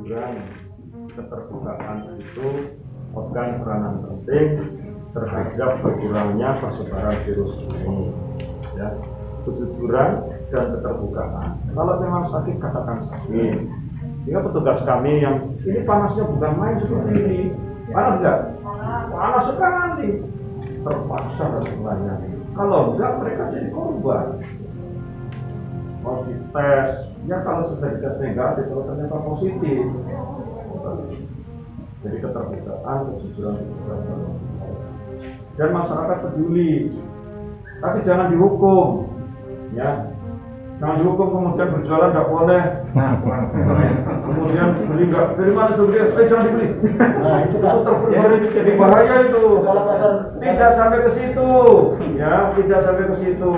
kejujuran, keterbukaan itu memegang peranan penting terhadap berkurangnya persebaran virus ini. Ya, kejujuran dan keterbukaan. Kalau memang sakit, katakan sakit. Sehingga petugas kami yang ini panasnya bukan main seperti ini, panas enggak? Panas sekali. Terpaksa harus melayani. Kalau enggak, mereka jadi korban. Mau dites, ya kalau sudah dites negatif, kalau ternyata positif. Jadi keterbukaan, kejujuran, keterbukaan. Dan masyarakat peduli, tapi jangan dihukum, ya. Jangan dihukum kemudian berjualan nggak boleh. Kemudian beli nggak, dari mana tuh dia? Jangan dibeli. Nah itu jadi bahaya itu. Tidak sampai ke situ, ya, tidak sampai ke situ.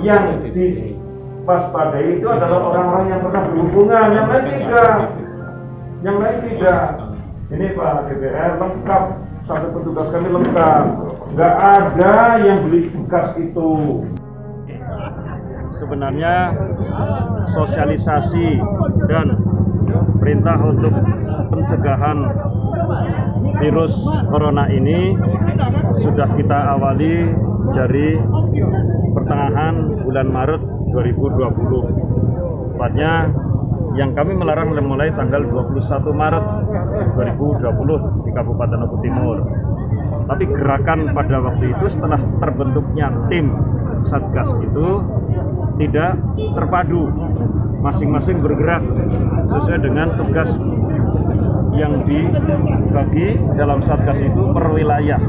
Yang diwaspadai itu adalah orang-orang yang pernah berhubungan, yang lain tidak. Yang lain tidak. Ini Pak DPR lengkap, sampai petugas kami lengkap. Nggak ada yang beli bekas itu. Sebenarnya sosialisasi dan perintah untuk pencegahan virus corona ini sudah kita awali dari pertengahan bulan Maret 2020. Tepatnya yang kami melarang mulai tanggal 21 Maret 2020 di Kabupaten Oku Timur. Tapi gerakan pada waktu itu setelah terbentuknya tim Satgas itu tidak terpadu, masing-masing bergerak sesuai dengan tugas yang dibagi dalam Satgas itu per wilayah.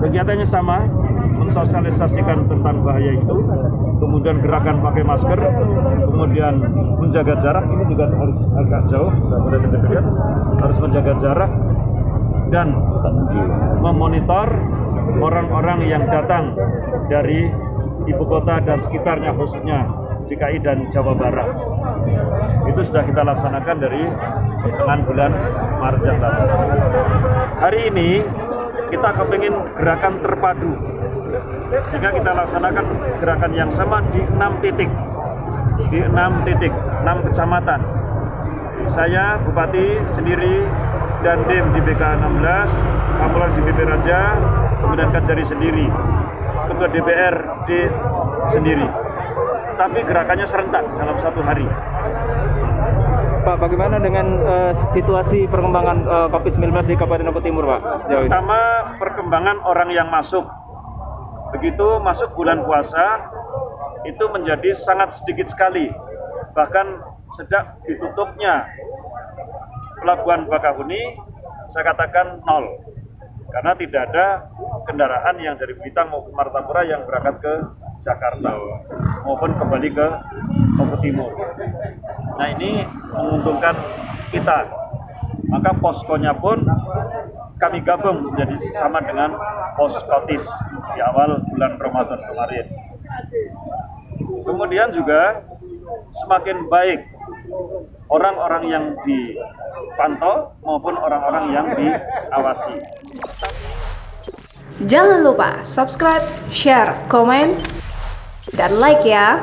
Kegiatannya sama, mensosialisasikan tentang bahaya itu, kemudian gerakan pakai masker, kemudian menjaga jarak, ini juga harus agak jauh, tidak boleh dekat-dekat, harus menjaga jarak, dan memonitor orang-orang yang datang dari ibu kota dan sekitarnya, khususnya DKI dan Jawa Barat. Itu sudah kita laksanakan dari pertengahan bulan Maret yang lalu. Hari ini kita kepingin gerakan terpadu, sehingga kita laksanakan gerakan yang sama di 6 titik, 6 kecamatan. Saya Bupati sendiri, dan Dim di BK 16, Kapolres di BP Raja, kemudian Kajari sendiri, Ketua DPRD sendiri. Tapi gerakannya serentak dalam satu hari. Pak, bagaimana dengan situasi perkembangan COVID-19 di Kabupaten Oku Timur, Pak? Pertama, perkembangan orang yang masuk. Begitu masuk bulan puasa, itu menjadi sangat sedikit sekali. Bahkan sejak ditutupnya Pelabuhan Bakahuni, saya katakan 0. Karena tidak ada kendaraan yang dari Blitar maupun Martapura yang berangkat ke Jakarta maupun kembali ke Oku Timur. Nah, ini menguntungkan kita. Maka poskonya pun kami gabung menjadi sama dengan Poskotis di awal bulan Ramadan kemarin. Kemudian juga semakin baik orang-orang yang dipantau maupun orang-orang yang diawasi. Jangan lupa subscribe, share, komen, dan like ya.